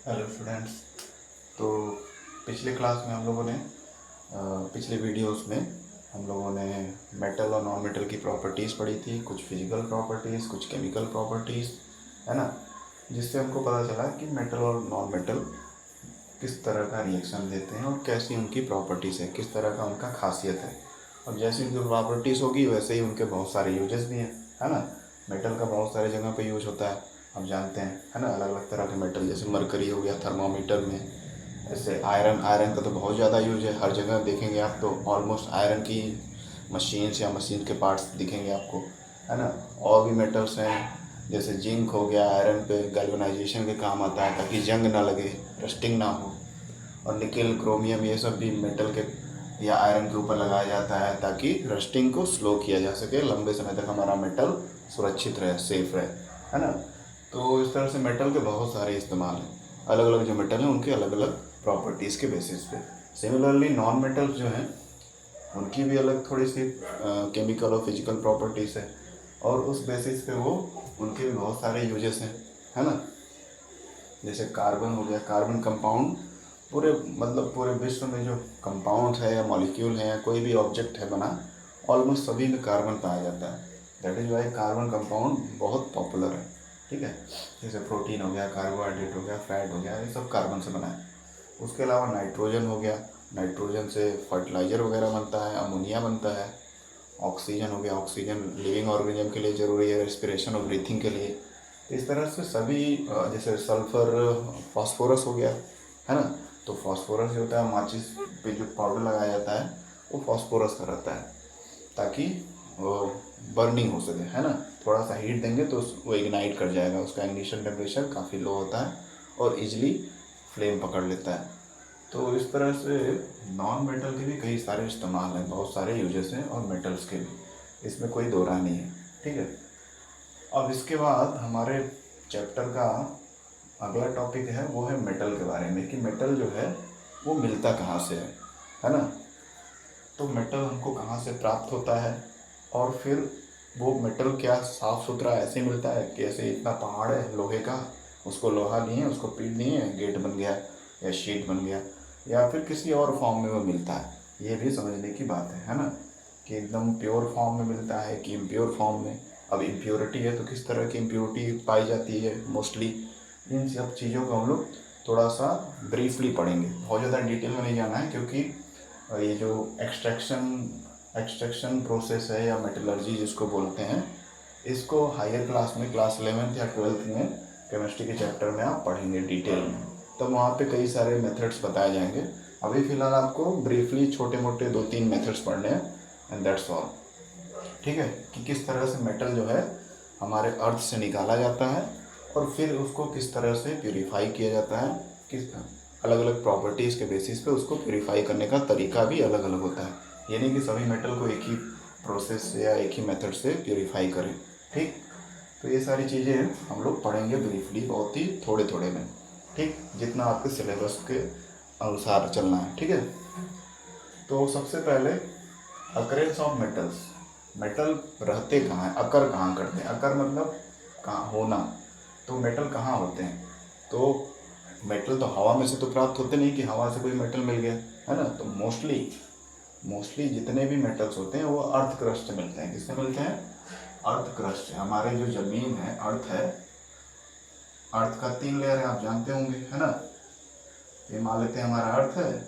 Hello students. तो पिछले class में हम लोगों ने पिछले वीडियोस में हम लोगों ने मेटल और नॉन मेटल की प्रॉपर्टीज़ पढ़ी थी, कुछ फिजिकल प्रॉपर्टीज़, कुछ केमिकल प्रॉपर्टीज़, है ना। जिससे हमको पता चला कि मेटल और नॉन मेटल किस तरह का रिएक्शन देते हैं और कैसी उनकी प्रॉपर्टीज़ है, किस तरह का उनका खासियत है। और जैसी उनकी प्रॉपर्टीज़ होगी वैसे ही उनके बहुत सारे यूजेस भी हैं, है ना। मेटल का बहुत सारे जगह पे यूज होता है, हम जानते हैं, है ना। अलग अलग तरह के मेटल, जैसे मरकरी हो गया थर्मामीटर में। जैसे आयरन आयरन का तो बहुत ज़्यादा यूज है, हर जगह देखेंगे आप तो ऑलमोस्ट आयरन की मशीन्स या मशीन के पार्ट्स दिखेंगे आपको, है ना। और भी मेटल्स हैं, जैसे जिंक हो गया, आयरन पे गैल्वेनाइजेशन के काम आता है ताकि जंग ना लगे, रस्टिंग ना हो। और निकेल, क्रोमियम, ये सब भी मेटल के या आयरन के ऊपर लगाया जाता है ताकि रस्टिंग को स्लो किया जा सके, लंबे समय तक हमारा मेटल सुरक्षित रहे, सेफ रहे, है ना। तो इस तरह से मेटल के बहुत सारे इस्तेमाल हैं। अलग अलग जो मेटल हैं उनके अलग अलग प्रॉपर्टीज़ के बेसिस पे। सिमिलरली नॉन मेटल्स जो हैं उनकी भी अलग थोड़ी सी केमिकल और फिजिकल प्रॉपर्टीज़ है, और उस बेसिस पे वो उनके भी बहुत सारे यूजेस हैं, है ना। जैसे कार्बन हो गया, कार्बन कंपाउंड पूरे मतलब पूरे विश्व में जो कंपाउंड है या मॉलिक्यूल है या कोई भी ऑब्जेक्ट है बना, ऑलमोस्ट सभी में कार्बन पाया जाता है। That is why carbon compound बहुत पॉपुलर है, ठीक है। जैसे प्रोटीन हो गया, कार्बोहाइड्रेट हो गया, फैट हो गया, ये सब कार्बन से बना है। उसके अलावा नाइट्रोजन हो गया, नाइट्रोजन से फर्टिलाइज़र वगैरह बनता है, अमोनिया बनता है। ऑक्सीजन हो गया, ऑक्सीजन लिविंग ऑर्गेनिज्म के लिए ज़रूरी है, रेस्पिरेशन और ब्रीथिंग के लिए। इस तरह से सभी जैसे सल्फर, फास्फोरस हो गया, है ना। तो फास्फोरस जो होता है, माचिस पे जो पाउडर लगाया जाता है वो फास्फोरस का रहता है ताकि वो बर्निंग हो सके, है ना। थोड़ा सा हीट देंगे तो वो इग्नाइट कर जाएगा, उसका इग्निशन टेम्परेचर काफ़ी लो होता है और इजली फ्लेम पकड़ लेता है। तो इस तरह से नॉन मेटल के भी कई सारे इस्तेमाल हैं, बहुत सारे यूजेस हैं, और मेटल्स के भी, इसमें कोई दो राय नहीं है, ठीक है। अब इसके बाद हमारे चैप्टर का अगला टॉपिक है, वो है मेटल के बारे में, कि मेटल जो है वो मिलता कहाँ से है ना। तो मेटल हमको कहाँ से प्राप्त होता है, और फिर वो मेटल क्या साफ़ सुथरा ऐसे मिलता है कि ऐसे इतना पहाड़ है लोहे का, उसको लोहा लिए, उसको पीट दिए, गेट बन गया या शीट बन गया, या फिर किसी और फॉर्म में वो मिलता है, ये भी समझने की बात है ना। कि एकदम प्योर फॉर्म में मिलता है कि इम्प्योर फॉर्म में। अब इम्प्योरिटी है तो किस तरह की इम्प्योरिटी पाई जाती है मोस्टली, इन सब चीज़ों को हम लोग थोड़ा सा ब्रीफली पढ़ेंगे, बहुत ज़्यादा डिटेल में नहीं जाना है, क्योंकि ये जो एक्सट्रैक्शन प्रोसेस है या मेटलर्जी जिसको बोलते हैं, इसको हायर क्लास में, क्लास 11th या 12th में केमिस्ट्री के चैप्टर में आप पढ़ेंगे डिटेल में। तो वहाँ पे कई सारे मेथड्स बताए जाएंगे। अभी फ़िलहाल आपको ब्रीफली छोटे मोटे 2-3 मेथड्स पढ़ने हैं, एंड दैट्स ऑल, ठीक है। कि किस तरह से मेटल जो है हमारे अर्थ से निकाला जाता है और फिर उसको किस तरह से प्यूरीफाई किया जाता है, किस अलग अलग प्रॉपर्टीज़ के बेसिस पे उसको प्यूरीफाई करने का तरीका भी अलग अलग होता है। ये नहीं कि सभी मेटल को एक ही प्रोसेस से या एक ही मेथड से प्यूरीफाई करें, ठीक। तो ये सारी चीज़ें हम लोग पढ़ेंगे ब्रीफली, बहुत ही थोड़े थोड़े में, ठीक, जितना आपके सिलेबस के अनुसार चलना है, ठीक है। तो सबसे पहले अकरेंस ऑफ मेटल्स, मेटल रहते कहाँ हैं, अकर कहाँ करते हैं, अकर मतलब कहाँ होना। तो मेटल कहाँ होते हैं, तो मेटल तो हवा में से तो प्राप्त होते नहीं कि हवा से कोई मेटल मिल गया, है ना। तो मोस्टली जितने भी मेटल्स होते हैं वो अर्थ क्रस्ट से मिलते हैं। किससे मिलते हैं, अर्थ क्रस्ट से। हमारे जो ज़मीन है, अर्थ है, अर्थ का 3 लेयर है, आप जानते होंगे, है ना। ये मान लेते हैं हमारा अर्थ है,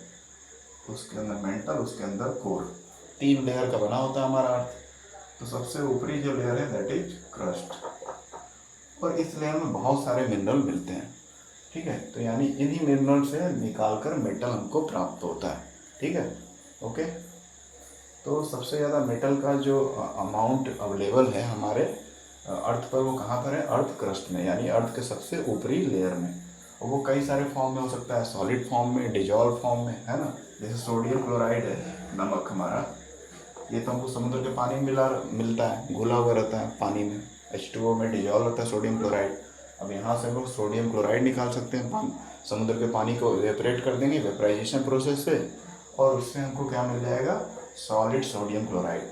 उसके अंदर मेंटल, उसके अंदर कोर, 3 लेयर का बना होता है हमारा अर्थ। तो सबसे ऊपरी जो लेयर है दैट इज क्रस्ट, और इस लेयर में बहुत सारे मिनरल मिलते हैं, ठीक है। तो यानी इन्हीं मिनरल से निकाल कर मेटल हमको प्राप्त होता है, ठीक है, ओके। तो सबसे ज़्यादा मेटल का जो अमाउंट अवेलेबल है हमारे अर्थ पर, वो कहाँ पर है, अर्थ क्रस्ट में, यानी अर्थ के सबसे ऊपरी लेयर में। और वो कई सारे फॉर्म में हो सकता है, सॉलिड फॉर्म में, डिजॉल्व फॉर्म में, है ना। जैसे सोडियम क्लोराइड है, नमक हमारा, ये तो हमको समुद्र के पानी में मिलता है, घुला हुआ रहता है पानी में, H2O में डिजॉल्व होता है सोडियम क्लोराइड। अब यहाँ से हम लोग सोडियम क्लोराइड निकाल सकते हैं, समुद्र के पानी को इवेपरेट कर देंगे वेपराइजेशन प्रोसेस से, और उससे हमको क्या मिल जाएगा, सॉलिड सोडियम क्लोराइड।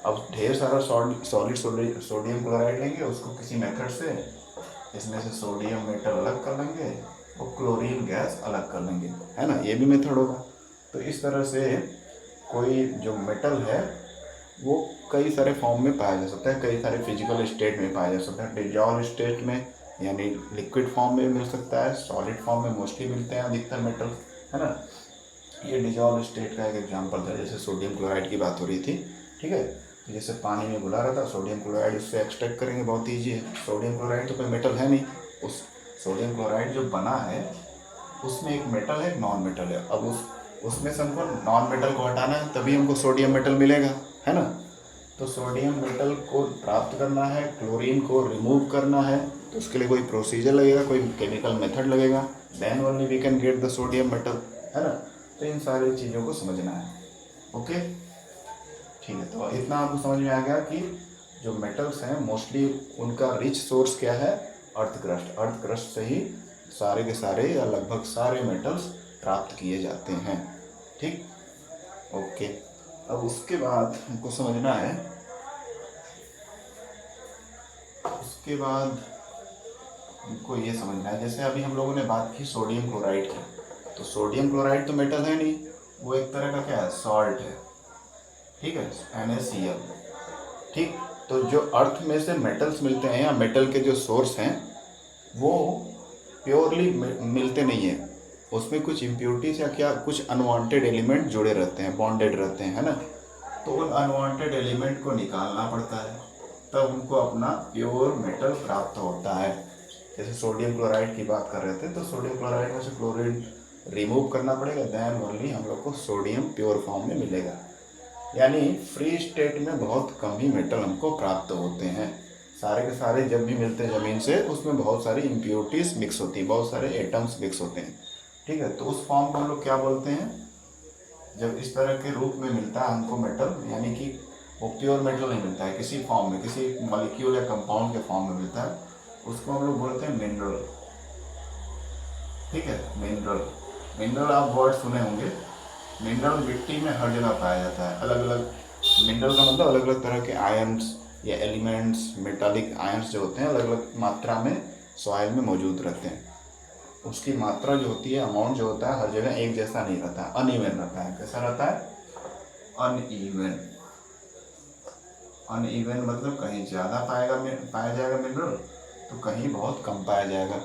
अब ढेर सारा सॉलिड सोडियम क्लोराइड लेंगे, उसको किसी मेथड से इसमें से सोडियम मेटल अलग कर लेंगे, और क्लोरीन गैस अलग कर लेंगे, है ना, ये भी मेथड होगा। तो इस तरह से कोई जो मेटल है वो कई सारे फॉर्म में पाया जा सकता है, कई सारे फिजिकल स्टेट में पाया जा सकता है। डिजॉल्व स्टेट में यानी लिक्विड फॉर्म में मिल सकता है, सॉलिड फॉर्म में मोस्टली मिलते हैं अधिकतर मेटल, है ना। ये डिजॉल्व स्टेट का एक एग्जांपल था, जैसे सोडियम क्लोराइड की बात हो रही थी, ठीक है। तो जैसे पानी में घुला रहा था सोडियम क्लोराइड, उससे एक्सट्रैक्ट करेंगे, बहुत ईजी है। सोडियम क्लोराइड तो कोई मेटल है नहीं, उस सोडियम क्लोराइड जो बना है उसमें एक मेटल है, एक नॉन मेटल है। अब उसमें से हमको नॉन मेटल को हटाना है, तभी हमको सोडियम मेटल मिलेगा, है ना। तो सोडियम मेटल को प्राप्त करना है, क्लोरीन को रिमूव करना है, तो उसके लिए कोई प्रोसीजर लगेगा, कोई केमिकल मेथड लगेगा, then only we can get the sodium metal, है ना। तो इन सारी चीज़ों को समझना है। ओके, ठीक है। तो इतना आपको समझ में आ गया कि जो मेटल्स हैं मोस्टली उनका रिच सोर्स क्या है, अर्थ क्रस्ट। अर्थ क्रस्ट से ही सारे के सारे या लगभग सारे मेटल्स प्राप्त किए जाते हैं, ठीक। ओके, अब उसके बाद हमको समझना है, उसके बाद हमको ये समझना है, जैसे अभी हम लोगों ने बात की सोडियम क्लोराइड की, तो सोडियम क्लोराइड तो मेटल है नहीं, वो एक तरह का क्या है, सॉल्ट है, ठीक है, NaCl, ठीक। तो जो अर्थ में से मेटल्स मिलते हैं या मेटल के जो सोर्स हैं वो प्योरली मिलते नहीं है, उसमें कुछ इम्प्योरिटीज या क्या कुछ अनवांटेड एलिमेंट जुड़े रहते हैं, बॉन्डेड रहते हैं, है ना। तो उन अनवांटेड एलिमेंट को निकालना पड़ता है, तब उनको अपना प्योर मेटल प्राप्त होता है। जैसे सोडियम क्लोराइड की बात कर रहे थे, तो सोडियम क्लोराइड में से क्लोरीन रिमूव करना पड़ेगा, देन ओनली हम लोग को सोडियम प्योर फॉर्म में मिलेगा। यानी फ्री स्टेट में बहुत कम ही मेटल हमको प्राप्त होते हैं, सारे के सारे जब भी मिलते हैं ज़मीन से उसमें बहुत सारी इम्प्योरिटीज मिक्स होती हैं, बहुत सारे एटम्स मिक्स होते हैं, ठीक है। तो उस फॉर्म को हम लोग क्या बोलते हैं, जब इस तरह के रूप में मिलता है हमको मेटल, यानी कि वो प्योर मेटल नहीं मिलता है, किसी फॉर्म में, किसी मॉलिक्यूल या कंपाउंड के फॉर्म में मिलता है, उसको हम लोग बोलते हैं मिनरल, ठीक है। मिनरल, मिनरल आप वर्ड सुने होंगे। मिनरल मिट्टी में हर जगह पाया जाता है, अलग अलग, मिनरल का मतलब अलग अलग तरह के आयन्स या एलिमेंट्स, मेटालिक आयन्स जो होते हैं अलग अलग मात्रा में सॉइल में मौजूद रहते हैं। उसकी मात्रा जो होती है, अमाउंट जो होता है, हर जगह एक जैसा नहीं रहता है, अनइवन रहता है। कैसा रहता है, अनइवन। अनइवन मतलब कहीं ज़्यादा पाया जाएगा मिनरल, तो कहीं बहुत कम पाया जाएगा।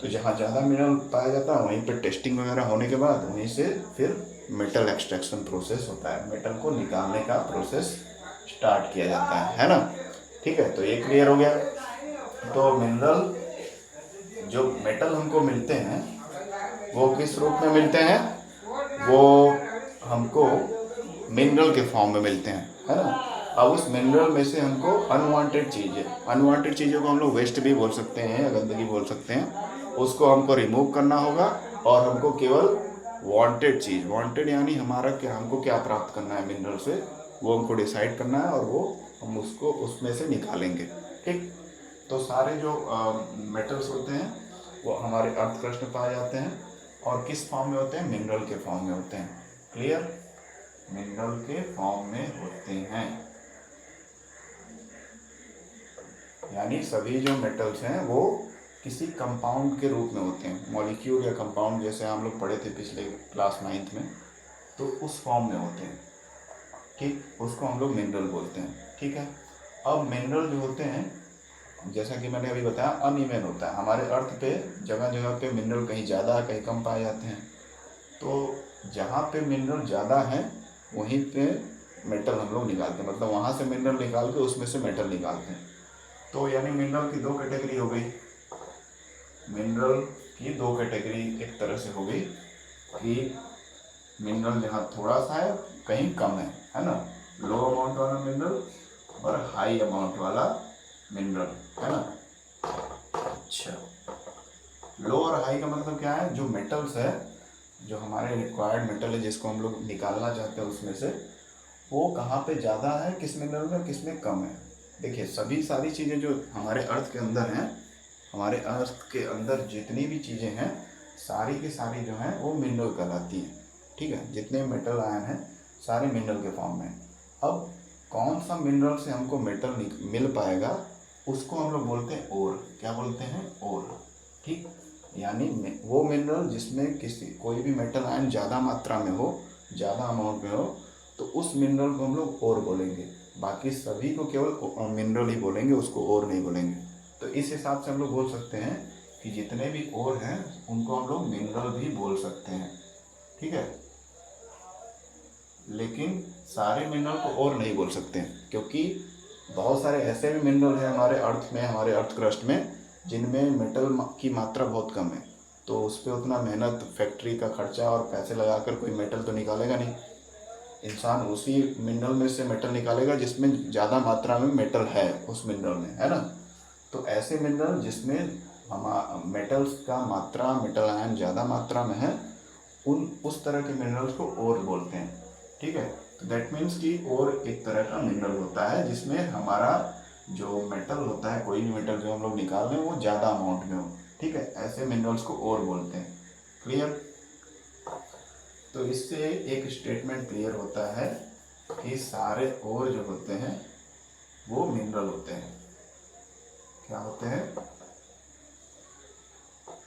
तो जहाँ ज़्यादा मिनरल पाया जाता है वहीं पर टेस्टिंग वगैरह होने के बाद वहीं से फिर मेटल एक्सट्रैक्शन प्रोसेस होता है, मेटल को निकालने का प्रोसेस स्टार्ट किया जाता है ना, ठीक है। तो ये क्लियर हो गया। तो मिनरल जो मेटल हमको मिलते हैं वो किस रूप में मिलते हैं, वो हमको मिनरल के फॉर्म में मिलते हैं, है ना। अब उस मिनरल में से हमको अनवांटेड चीज़ों को हम लोग वेस्ट भी बोल सकते हैं या गंदगी बोल सकते हैं, उसको हमको रिमूव करना होगा और हमको केवल वांटेड चीज़, वांटेड यानी हमारा क्या, हमको क्या प्राप्त करना है मिनरल से, वो हमको डिसाइड करना है और वो हम उसको उसमें से निकालेंगे, ठीक। तो सारे जो मेटल्स होते हैं वो हमारे अर्थ क्रस्ट में पाए जाते हैं और किस फॉर्म में होते हैं, मिनरल के फॉर्म में होते हैं। क्लियर, मिनरल के फॉर्म में होते हैं, यानी सभी जो मेटल्स हैं वो किसी कंपाउंड के रूप में होते हैं, मॉलिक्यूल या कंपाउंड, जैसे हम लोग पढ़े थे पिछले क्लास 9th में, तो उस फॉर्म में होते हैं, ठीक। उसको हम लोग मिनरल बोलते हैं, ठीक है। अब मिनरल जो होते हैं, जैसा कि मैंने अभी बताया, अनइवन होता है। हमारे अर्थ पे जगह जगह पे मिनरल कहीं ज़्यादा कहीं कम पाए जाते हैं, तो जहाँ पे मिनरल ज़्यादा है वहीं पे मेटल हम लोग निकालते हैं, मतलब वहाँ से मिनरल निकाल के उसमें से मेटल निकालते हैं। तो यानी मिनरल की दो कैटेगरी हो गई, मिनरल की दो कैटेगरी एक तरह से हो गई कि मिनरल जहाँ थोड़ा सा है कहीं कम है ना, लो अमाउंट वाला मिनरल और हाई अमाउंट वाला मिनरल, है ना। अच्छा, लो और हाई का मतलब क्या है, जो मेटल्स है, जो हमारे रिक्वायर्ड मेटल है जिसको हम लोग निकालना चाहते हैं उसमें से, वो कहाँ पे ज़्यादा है, किस मिनरल में, किस में कम है। देखिए सभी सारी चीज़ें जो हमारे अर्थ के अंदर हैं, हमारे अर्थ के अंदर जितनी भी चीज़ें हैं सारी की सारी जो हैं वो मिनरल कहलाती हैं, ठीक है। जितने मेटल आयन हैं सारे मिनरल के फॉर्म में। अब कौन सा मिनरल से हमको मेटल मिल पाएगा उसको हम लोग बोलते हैं ओर, क्या बोलते हैं, ओर, ठीक। यानी वो मिनरल जिसमें कोई भी मेटल आयन ज़्यादा मात्रा में हो, ज़्यादा अमाउंट में हो, तो उस मिनरल को हम लोग ओर बोलेंगे। बाकी सभी को केवल मिनरल ही बोलेंगे, उसको ओर नहीं बोलेंगे। तो इस हिसाब से हम लोग बोल सकते हैं कि जितने भी ओर हैं उनको हम लोग मिनरल भी बोल सकते हैं, ठीक है। लेकिन सारे मिनरल को ओर नहीं बोल सकते हैं, क्योंकि बहुत सारे ऐसे भी मिनरल हैं हमारे अर्थ में, हमारे अर्थ क्रस्ट में, जिनमें मेटल की मात्रा बहुत कम है। तो उस पर उतना मेहनत, फैक्ट्री का खर्चा और पैसे लगाकर कोई मेटल तो निकालेगा नहीं। इंसान उसी मिनरल में से मेटल निकालेगा जिसमें ज़्यादा मात्रा में मेटल है उस मिनरल में, है ना। तो ऐसे मिनरल जिसमें मेटल्स का मात्रा, मेटल आयन ज़्यादा मात्रा में है, उस तरह के मिनरल्स को ओर बोलते हैं, ठीक है। तो दैट मीन्स कि ओर एक तरह का मिनरल होता है जिसमें हमारा जो मेटल होता है, कोई भी मेटल जो हम लोग निकाल रहे हैं वो ज़्यादा अमाउंट में हो, ठीक है। ऐसे मिनरल्स को ओर बोलते हैं। क्लियर। तो इससे एक स्टेटमेंट क्लियर होता है कि सारे ओर जो होते हैं वो मिनरल होते हैं। क्या होते हैं?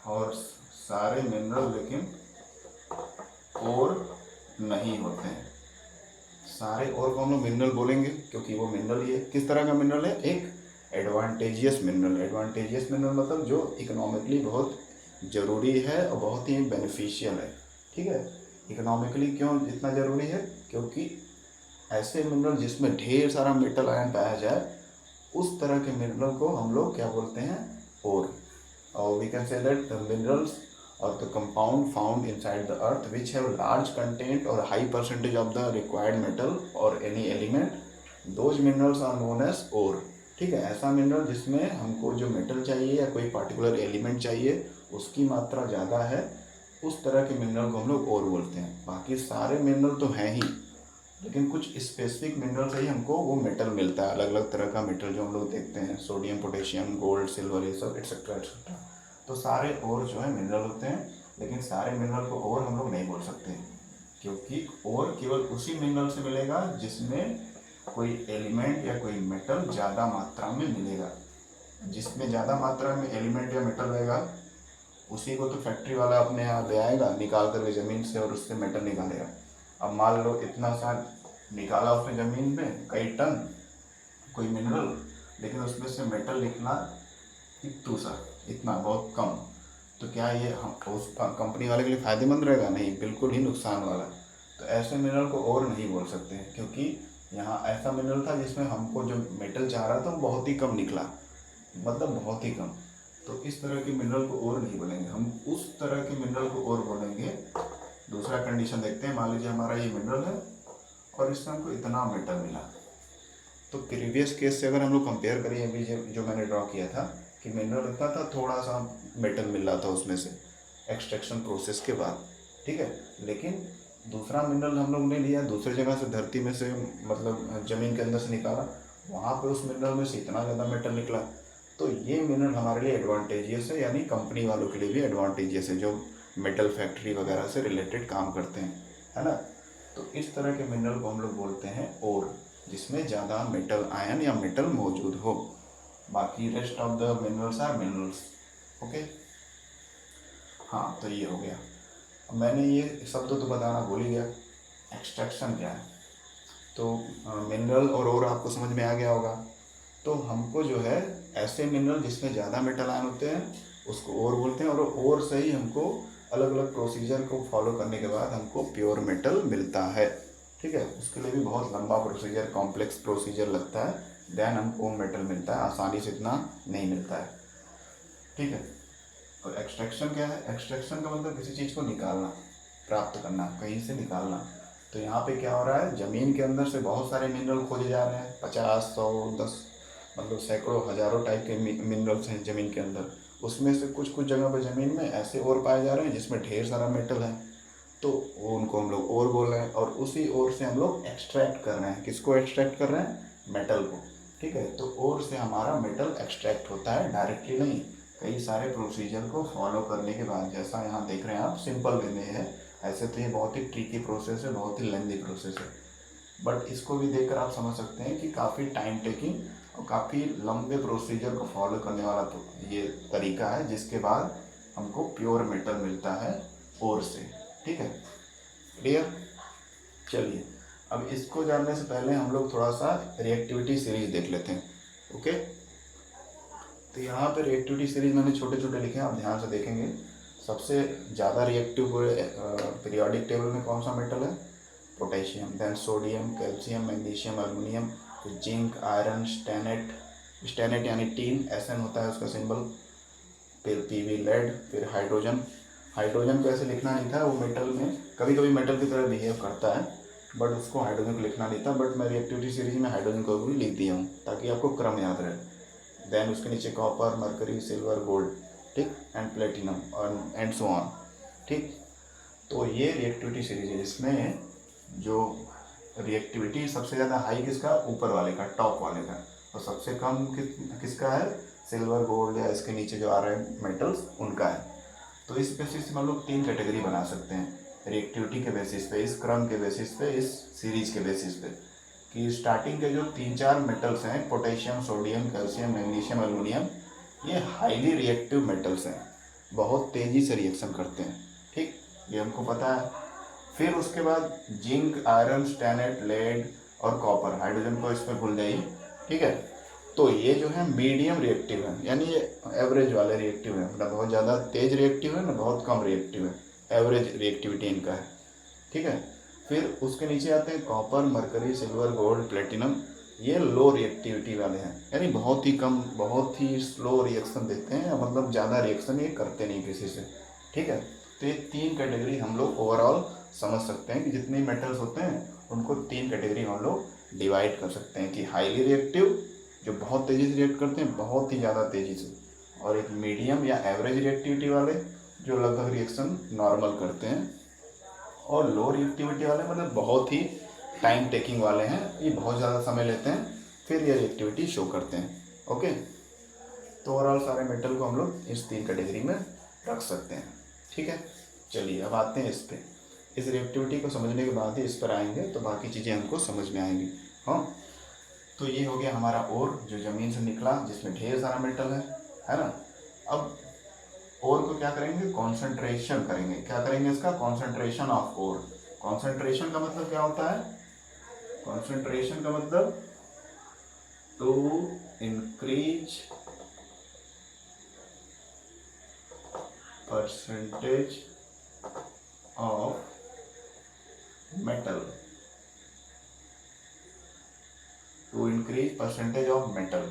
और सारे मिनरल लेकिन ओर नहीं होते हैं। सारे ओर को हम लोग मिनरल बोलेंगे क्योंकि वो मिनरल ही है। किस तरह का मिनरल है? एक एडवांटेजियस मिनरल। एडवांटेजियस मिनरल मतलब जो इकोनॉमिकली बहुत ज़रूरी है और बहुत ही बेनिफिशियल है, ठीक है। इकोनॉमिकली क्यों इतना ज़रूरी है? क्योंकि ऐसे मिनरल जिसमें ढेर सारा मेटल आयन पाया जाए, उस तरह के मिनरल को हम लोग क्या बोलते हैं? ओर। और we can say that the minerals or the compound found inside the earth which have large content or high percentage of the required metal or any element, those minerals are known as ore, ठीक है। ऐसा mineral जिसमें हमको जो metal चाहिए या कोई particular element चाहिए उसकी मात्रा ज़्यादा है, उस तरह के मिनरल को हम लोग ओर बोलते हैं। बाकी सारे मिनरल तो हैं ही, लेकिन कुछ स्पेसिफिक मिनरल से ही हमको वो मेटल मिलता है। अलग अलग तरह का मेटल जो हम लोग देखते हैं, सोडियम, पोटेशियम, गोल्ड, सिल्वर, ये सब एक्सेट्रा एक्सेट्रा। तो सारे ओर जो है मिनरल होते हैं, लेकिन सारे मिनरल को ओर हम लोग नहीं बोल सकते, क्योंकि ओर केवल उसी मिनरल से मिलेगा जिसमें कोई एलिमेंट या कोई मेटल ज़्यादा मात्रा में मिलेगा। जिसमें ज़्यादा मात्रा में एलिमेंट या मेटल रहेगा उसी को तो फैक्ट्री वाला अपने यहाँ ले आएगा निकाल करके ज़मीन से, और उससे मेटल निकालेगा। अब मान लो इतना सा निकाला उसने ज़मीन में, कई टन कोई मिनरल, लेकिन उसमें से मेटल निकला इतना बहुत कम। तो क्या ये हम उस कंपनी वाले के लिए फ़ायदेमंद रहेगा? नहीं, बिल्कुल ही नुकसान वाला। तो ऐसे मिनरल को और नहीं बोल सकते हैं, क्योंकि यहाँ ऐसा मिनरल था जिसमें हमको जो मेटल चाह रहा था वो बहुत ही कम निकला, मतलब बहुत ही कम। तो इस तरह के मिनरल को और नहीं बोलेंगे, हम उस तरह के मिनरल को और बोलेंगे। दूसरा कंडीशन देखते हैं। मान लीजिए हमारा ये मिनरल है और इससे हमको इतना मेटल मिला। तो प्रीवियस केस से अगर हम लोग कंपेयर करें, अभी जो मैंने ड्रॉ किया था कि मिनरल इतना था, थोड़ा सा मेटल मिल रहा था उसमें से एक्सट्रैक्शन प्रोसेस के बाद, ठीक है। लेकिन दूसरा मिनरल हम लोग ने लिया दूसरी जगह से, धरती में से, मतलब ज़मीन के अंदर से निकाला, वहाँ पे उस मिनरल में से इतना ज़्यादा मेटल निकला। तो ये मिनरल हमारे लिए एडवांटेजियस है, यानी कंपनी वालों के लिए भी एडवांटेजियस है जो मेटल फैक्ट्री वगैरह से रिलेटेड काम करते हैं, है ना। तो इस तरह के मिनरल को हम लोग बोलते हैं ओर, जिसमें ज़्यादा मेटल आयन या मेटल मौजूद हो। बाकी rest of the minerals are minerals. Okay, हाँ, तो ये हो गया। अब मैंने ये शब्द तो बताना भूल ही गया, एक्सट्रैक्शन क्या है। तो मिनरल और ओर आपको समझ में आ गया होगा। तो हमको जो है ऐसे मिनरल जिसमें ज़्यादा मेटल आयन होते हैं उसको ओर बोलते हैं, और ओर से ही हमको अलग अलग प्रोसीजर को फॉलो करने के बाद हमको प्योर मेटल मिलता है, ठीक है। उसके लिए भी बहुत लंबा प्रोसीजर, कॉम्प्लेक्स प्रोसीजर लगता है, देन हमको मेटल मिलता है। आसानी से इतना नहीं मिलता है, ठीक है। और एक्सट्रैक्शन क्या है? एक्सट्रैक्शन का मतलब किसी चीज़ को निकालना, प्राप्त करना, कहीं से निकालना। तो यहाँ पे क्या हो रहा है, ज़मीन के अंदर से बहुत सारे मिनरल खोजे जा रहे हैं, 50, 100, 10, मतलब सैकड़ों, हज़ारों टाइप के मिनरल्स हैं ज़मीन के अंदर। उसमें से कुछ कुछ जगह पर ज़मीन में ऐसे और पाए जा रहे हैं जिसमें ढेर सारा मेटल है, तो वो उनको हम लोग और बोल रहे हैं। और उसी ओर से हम लोग एक्सट्रैक्ट कर रहे हैं। किसको एक्सट्रैक्ट कर रहे हैं? मेटल को, ठीक है। तो ओर से हमारा मेटल एक्सट्रैक्ट होता है, डायरेक्टली नहीं, कई सारे प्रोसीजर को फॉलो करने के बाद। जैसा यहाँ देख रहे हैं आप, सिंपल वे में है, ऐसे तो ये बहुत ही ट्रिकी प्रोसेस है, बहुत ही लेंदी प्रोसेस है, बट इसको भी देखकर आप समझ सकते हैं कि काफ़ी टाइम टेकिंग और काफ़ी लंबे प्रोसीजर को फॉलो करने वाला तो ये तरीका है, जिसके बाद हमको प्योर मेटल मिलता है ओर से। ठीक है, क्लियर। चलिए, अब इसको जानने से पहले हम लोग थोड़ा सा रिएक्टिविटी सीरीज देख लेते हैं। ओके, तो यहाँ पे रिएक्टिविटी सीरीज मैंने छोटे छोटे लिखे हैं, आप ध्यान से देखेंगे। सबसे ज़्यादा रिएक्टिव पीरियोडिक टेबल में कौन सा मेटल है? Potassium, then sodium, calcium, magnesium, aluminium, फिर जिंक, आयरन, स्टेनेट, स्टेनेट यानी टीन, एसएन होता है उसका सिंबल, फिर पीवी, लेड, फिर हाइड्रोजन। हाइड्रोजन को ऐसे लिखना नहीं था, वो मेटल में कभी कभी मेटल की तरह बिहेव करता है, बट उसको हाइड्रोजन को लिखना नहीं था, बट मैं रिएक्टिविटी सीरीज में हाइड्रोजन को भी लिख दिया हूँ ताकि आपको क्रम याद रहे। देन उसके नीचे कॉपर, मरकरी, सिल्वर, गोल्ड, ठीक, एंड प्लेटिनम और एंड सो ऑन। ठीक, तो ये रिएक्टिविटी सीरीज है जिसमें जो रिएक्टिविटी सबसे ज़्यादा हाई किसका? ऊपर वाले का, टॉप वाले का, और सबसे कम किसका है? सिल्वर, गोल्ड या इसके नीचे जो आ रहे हैं मेटल्स उनका है। तो इस बेसिस से हम लोग 3 कैटेगरी बना सकते हैं रिएक्टिविटी के बेसिस पे, इस क्रम के बेसिस पे, इस सीरीज के बेसिस पे, कि स्टार्टिंग के जो 3-4 मेटल्स हैं, potassium, sodium, calcium, magnesium, aluminium, ये हाईली रिएक्टिव मेटल्स हैं, बहुत तेज़ी से रिएक्शन करते हैं। ठीक, ये हमको पता है। फिर उसके बाद जिंक, आयरन, स्टेनेट, लेड और कॉपर, हाइड्रोजन को इसमें भूल जाइए। ठीक है, तो ये जो है मीडियम रिएक्टिव है, यानी ये एवरेज वाले रिएक्टिव है, ना बहुत ज़्यादा तेज रिएक्टिव है ना बहुत कम रिएक्टिव है, एवरेज रिएक्टिविटी इनका है। ठीक है, फिर उसके नीचे आते हैं copper, mercury, silver, gold, platinum, ये लो रिएक्टिविटी वाले हैं, यानी बहुत ही कम, बहुत ही स्लो रिएक्शन देते हैं, मतलब ज़्यादा रिएक्शन ये करते नहीं किसी से। ठीक है, तो ये 3 कैटेगरी हम लोग ओवरऑल समझ सकते हैं कि जितने मेटल्स होते हैं उनको 3 कैटेगरी हम लोग डिवाइड कर सकते हैं, कि हाईली रिएक्टिव जो बहुत तेज़ी से रिएक्ट करते हैं, बहुत ही ज़्यादा तेज़ी से, और एक मीडियम या एवरेज रिएक्टिविटी वाले जो लगभग रिएक्शन नॉर्मल करते हैं, और लो रिएक्टिविटी वाले मतलब बहुत ही टाइम टेकिंग वाले हैं, ये बहुत ज़्यादा समय लेते हैं फिर ये रिएक्टिविटी शो करते हैं। ओके, तो ओवरऑल सारे मेटल को हम लोग इस 3 कैटेगरी में रख सकते हैं। ठीक है, चलिए अब आते हैं इस पे। इस रिएक्टिविटी को समझने के बाद ही इस पर आएंगे तो बाकी चीज़ें हमको समझ में आएंगी। हाँ, तो ये हो गया हमारा ओर जो ज़मीन से निकला, जिसमें ढेर सारा मेटल है ना। अब ओर को क्या करेंगे? कॉन्सेंट्रेशन करेंगे। क्या करेंगे इसका? Concentration of ore. कॉन्सेंट्रेशन का मतलब क्या होता है? कॉन्सेंट्रेशन का मतलब to increase percentage of metal, to increase percentage of metal.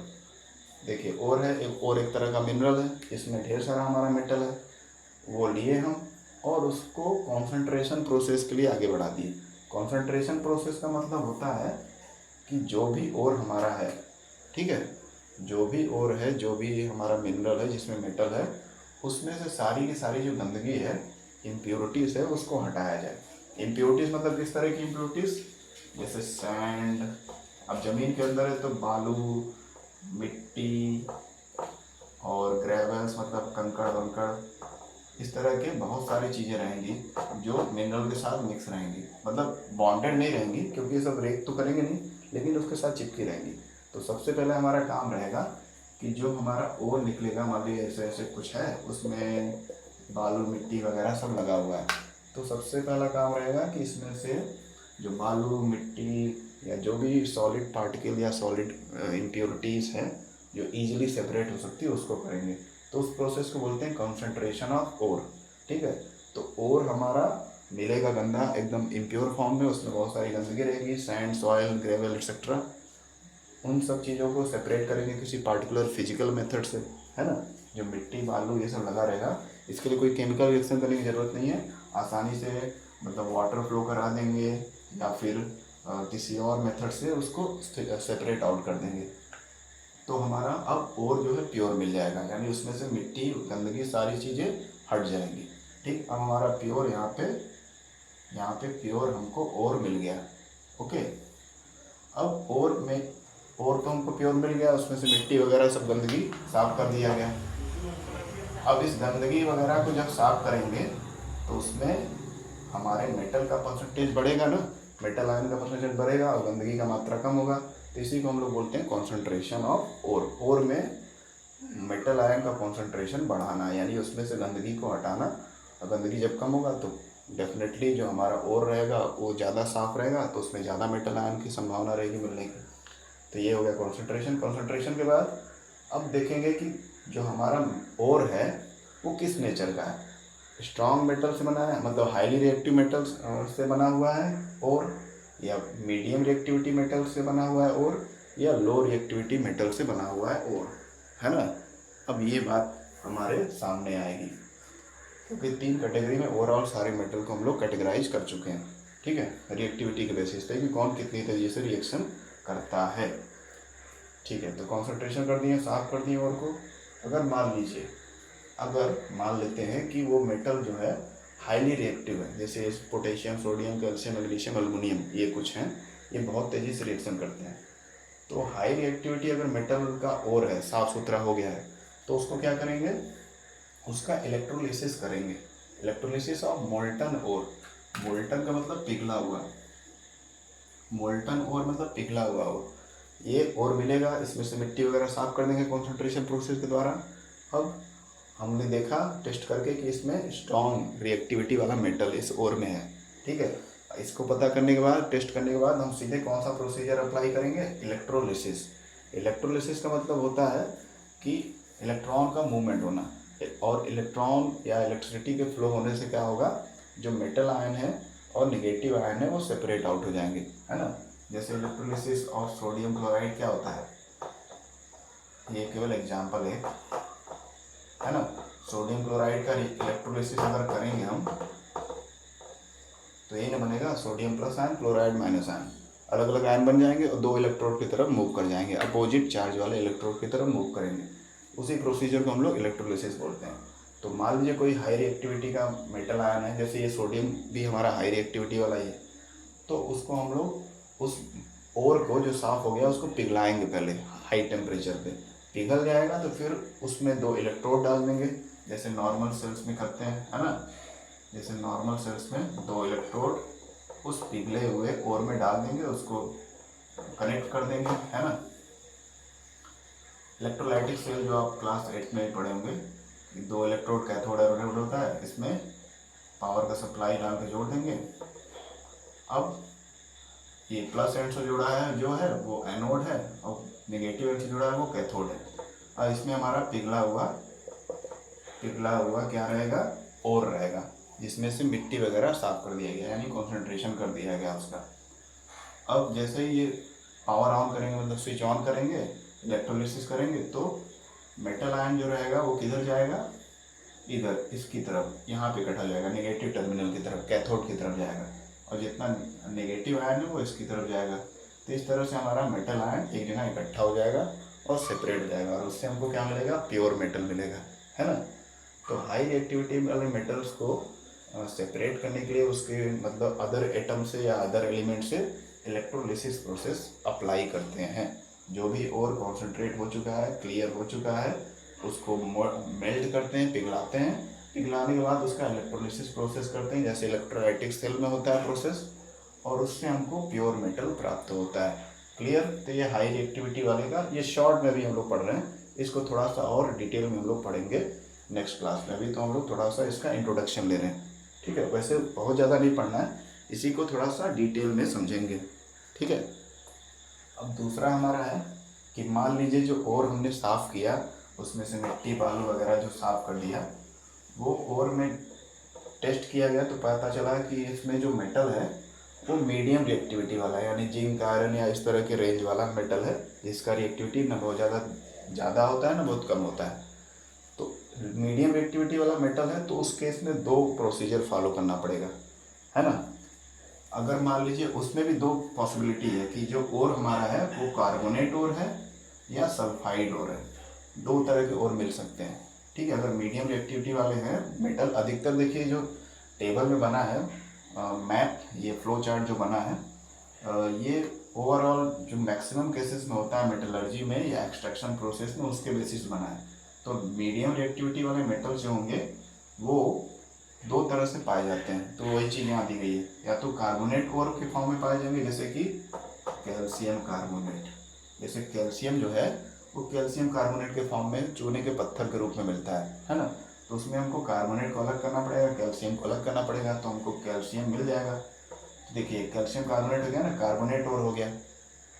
देखिए, और है एक तरह का मिनरल है, इसमें ढेर सारा हमारा मेटल है, वो लिए हम और उसको कॉन्सेंट्रेशन प्रोसेस के लिए आगे बढ़ा दिए। कॉन्सेंट्रेशन प्रोसेस का मतलब होता है कि जो भी और हमारा है, ठीक है, जो भी और है, जो भी हमारा मिनरल है जिसमें मेटल है, उसमें से सारी की सारी जो गंदगी है, इम्प्योरिटीज़ है, उसको हटाया जाए। इम्प्योरिटीज़ मतलब किस तरह की इम्प्योरिटीज़? जैसे सैंड, अब ज़मीन के अंदर है तो बालू, मिट्टी और ग्रेवल्स मतलब कंकड़ वंकड़, इस तरह के बहुत सारी चीज़ें रहेंगी जो मिनरल के साथ मिक्स रहेंगी, मतलब बॉन्डेड नहीं रहेंगी क्योंकि ये सब रेक तो करेंगे नहीं, लेकिन उसके साथ चिपकी रहेंगी। तो सबसे पहले हमारा काम रहेगा कि जो हमारा ओर निकलेगा, मान लीजिए ऐसे ऐसे कुछ है, उसमें बालू मिट्टी वगैरह सब लगा हुआ है, तो सबसे पहला काम रहेगा कि इसमें से जो बालू मिट्टी या जो भी सॉलिड पार्टिकल या सॉलिड इम्प्योरिटीज़ हैं जो ईजिली सेपरेट हो सकती है उसको करेंगे। तो उस प्रोसेस को बोलते हैं कंसंट्रेशन ऑफ ओर। ठीक है, तो ओर हमारा मिलेगा गंदा, एकदम इम्प्योर फॉर्म में, उसमें बहुत सारी गंदगी रहेगी, सैंड, सॉयल, ग्रेवल एक्सेट्रा। उन सब चीज़ों को सेपरेट करेंगे किसी पार्टिकुलर फिजिकल मेथड से, है ना। जो मिट्टी, बालू ये सब लगा रहेगा, इसके लिए कोई केमिकल रिएक्शन करने की ज़रूरत नहीं है, आसानी से मतलब वाटर फ्लो करा देंगे या फिर किसी और मेथड से उसको सेपरेट आउट कर देंगे। तो हमारा अब ओर जो है प्योर मिल जाएगा, यानी उसमें से मिट्टी, गंदगी, सारी चीज़ें हट जाएंगी। ठीक, अब हमारा प्योर यहाँ पे प्योर हमको ओर मिल गया। ओके, अब ओर तो हमको प्योर मिल गया, उसमें से मिट्टी वगैरह सब गंदगी साफ कर दिया गया। अब इस गंदगी वगैरह को जब साफ करेंगे तो उसमें हमारे मेटल का परसेंटेज बढ़ेगा ना, मेटल आयन का परसेंटेज बढ़ेगा और गंदगी का मात्रा कम होगा। तो इसी को हम लोग बोलते हैं कॉन्सेंट्रेशन ऑफ ओर। ओर में मेटल आयन का कॉन्सेंट्रेशन बढ़ाना, यानी उसमें से गंदगी को हटाना। और गंदगी जब कम होगा तो डेफिनेटली जो हमारा ओर रहेगा वो ज़्यादा साफ रहेगा, तो उसमें ज़्यादा मेटल आयन की संभावना रहेगी मिलने की। तो ये हो गया कॉन्सेंट्रेशन। कॉन्सेंट्रेशन के बाद अब देखेंगे कि जो हमारा ओर है वो किस नेचर का है। स्ट्रॉन्ग मेटल से बना है, मतलब हाईली रिएक्टिव मेटल्स से बना हुआ है और, या मीडियम रिएक्टिविटी मेटल से बना हुआ है और, या लो रिएक्टिविटी मेटल से बना हुआ है और, है ना। अब ये बात हमारे सामने आएगी, क्योंकि 3 कैटेगरी में ओवरऑल सारे मेटल को हम लोग कैटेगराइज कर चुके हैं, ठीक है, रिएक्टिविटी के बेसिस पे कि कौन कितनी तेजी से रिएक्शन करता है। ठीक है, तो कॉन्सेंट्रेशन कर दिए, साफ कर दिए और को। अगर मान लेते हैं कि वो मेटल जो है हाईली रिएक्टिव है, जैसे potassium, sodium, calcium, magnesium, aluminium, ये कुछ हैं, ये बहुत तेज़ी से रिएक्शन करते हैं। तो हाई रिएक्टिविटी अगर मेटल का ओर है, साफ़ सुथरा हो गया है, तो उसको क्या करेंगे, उसका इलेक्ट्रोलिसिस करेंगे। Electrolysis of molten ore. Molten का मतलब पिघला हुआ, मोल्टन ओर मतलब पिघला हुआ ओर। ये ओर मिलेगा, इसमें से मिट्टी वगैरह साफ कर देंगे कॉन्सेंट्रेशन प्रोसेस के द्वारा। अब हमने देखा टेस्ट करके कि इसमें स्ट्रॉन्ग रिएक्टिविटी वाला मेटल इस ओर में है, ठीक है। इसको पता करने के बाद, टेस्ट करने के बाद हम सीधे कौन सा प्रोसीजर अप्लाई करेंगे, इलेक्ट्रोलिसिस। इलेक्ट्रोलिसिस का मतलब होता है कि इलेक्ट्रॉन का मूवमेंट होना, और इलेक्ट्रॉन या इलेक्ट्रिसिटी के फ्लो होने से क्या होगा, जो मेटल आयन है और निगेटिव आयन है वो सेपरेट आउट हो जाएंगे, है ना। जैसे इलेक्ट्रोलिसिस ऑफ सोडियम क्लोराइड क्या होता है, ये केवल एग्जाम्पल है ना। सोडियम क्लोराइड का इलेक्ट्रोलिसिस अगर करेंगे हम, तो ये ना बनेगा sodium plus ion, chloride minus ion, अलग अलग आयन बन जाएंगे और 2 इलेक्ट्रोड की तरफ मूव कर जाएंगे, अपोजिट चार्ज वाले इलेक्ट्रोड की तरफ मूव करेंगे। उसी प्रोसीजर को हम लोग इलेक्ट्रोलिसिस बोलते हैं। तो मान लीजिए कोई हाई रिएक्टिविटी का मेटल आयन है, जैसे ये सोडियम भी हमारा हाई रिएक्टिविटी वाला ही है, तो उसको हम लोग उस ओर को जो साफ़ हो गया उसको पिघलाएंगे पहले हाई टेम्परेचर पे। पिघल जाएगा तो फिर उसमें 2 इलेक्ट्रोड डाल देंगे, जैसे नॉर्मल सेल्स में करते हैं, है ना। जैसे नॉर्मल सेल्स में 2 इलेक्ट्रोड उस पिघले हुए ओर में डाल देंगे, उसको कनेक्ट कर देंगे, है ना। इलेक्ट्रोलाइटिक सेल जो आप क्लास 8 में पढ़े होंगे, 2 इलेक्ट्रोड कैथोड एनोड होता है, इसमें पावर का सप्लाई डाल के जोड़ देंगे। अब ये प्लस एंड से जुड़ा है जो है वो एनोड है, और नेगेटिव एंड से जुड़ा है वो कैथोड है। और इसमें हमारा पिघला हुआ क्या रहेगा, ओर रहेगा, जिसमें से मिट्टी वगैरह साफ कर दिया गया, यानी कॉन्सेंट्रेशन कर दिया गया उसका। अब जैसे ही ये पावर ऑन करेंगे, मतलब स्विच ऑन करेंगे, इलेक्ट्रोलिसिस करेंगे, तो मेटल आयन जो रहेगा वो किधर जाएगा, इधर इसकी तरफ, यहाँ पे इकट्ठा हो जाएगा, नेगेटिव टर्मिनल की तरफ, कैथोड की तरफ जाएगा, और जितना नेगेटिव आयन है वो इसकी तरफ जाएगा। तो इस तरह से हमारा मेटल आयन एक जगह इकट्ठा हो जाएगा और सेपरेट हो जाएगा, और उससे हमको क्या मिलेगा, प्योर मेटल मिलेगा, है ना। तो हाई रिएक्टिविटी वाले मेटल्स को सेपरेट करने के लिए उसके मतलब अदर एटम से या अदर एलिमेंट से इलेक्ट्रोलिसिस प्रोसेस अप्लाई करते हैं। जो भी और कॉन्सेंट्रेट हो चुका है, क्लियर हो चुका है, उसको मेल्ट करते हैं, पिघलाते हैं। पिघलाने के बाद उसका इलेक्ट्रोलिसिस प्रोसेस करते हैं, जैसे इलेक्ट्रोलाइटिक सेल में होता है प्रोसेस, और उससे हमको प्योर मेटल प्राप्त होता है। क्लियर। तो ये हाई रिएक्टिविटी वाले का ये शॉर्ट में भी हम लोग पढ़ रहे हैं, इसको थोड़ा सा और डिटेल में हम लोग पढ़ेंगे नेक्स्ट क्लास में। अभी तो हम लोग थोड़ा सा इसका इंट्रोडक्शन ले रहे हैं, ठीक है। वैसे बहुत ज़्यादा नहीं पढ़ना है, इसी को थोड़ा सा डिटेल में समझेंगे, ठीक है। अब दूसरा हमारा है कि मान लीजिए जो ओर हमने साफ़ किया, उसमें से मिट्टी बालू वगैरह जो साफ़ कर दिया, वो ओर में टेस्ट किया गया, तो पता चला कि इसमें जो मेटल है वो मीडियम रिएक्टिविटी वाला है, यानी जिंक, आयरन या इस तरह के रेंज वाला मेटल है, जिसका रिएक्टिविटी ना बहुत ज़्यादा होता है ना बहुत कम होता है। तो मीडियम रिएक्टिविटी वाला मेटल है, तो उस केस में 2 प्रोसीजर फॉलो करना पड़ेगा, है ना। अगर मान लीजिए उसमें भी 2 पॉसिबिलिटी है कि जो ओर हमारा है वो कार्बोनेट ओर है या सल्फाइड ओर है, 2 तरह के ओर मिल सकते हैं, ठीक है। अगर मीडियम रिएक्टिविटी वाले हैं मेटल, अधिकतर देखिए जो टेबल में बना है मैप, ये फ्लो चार्ट जो बना है, ये ओवरऑल जो मैक्सिमम केसेस में होता है मेटलर्जी में या एक्सट्रैक्शन प्रोसेस में, उसके बेसिस बना है। तो मीडियम रिएक्टिविटी वाले मेटल जो होंगे वो 2 तरह से पाए जाते हैं, तो वही चीज़ यहाँ दी गई है, या तो कार्बोनेट ओर के फॉर्म में पाए जाएंगे, जैसे कि कैल्शियम कार्बोनेट। जैसे कैल्शियम जो है वो कैल्शियम कार्बोनेट के फॉर्म में चूने के पत्थर के रूप में मिलता है ना। तो उसमें हमको कार्बोनेट को अलग करना पड़ेगा, कैल्शियम को अलग करना पड़ेगा, तो हमको कैल्शियम मिल जाएगा। तो देखिए कैल्शियम कार्बोनेट हो गया ना, कार्बोनेट और हो गया,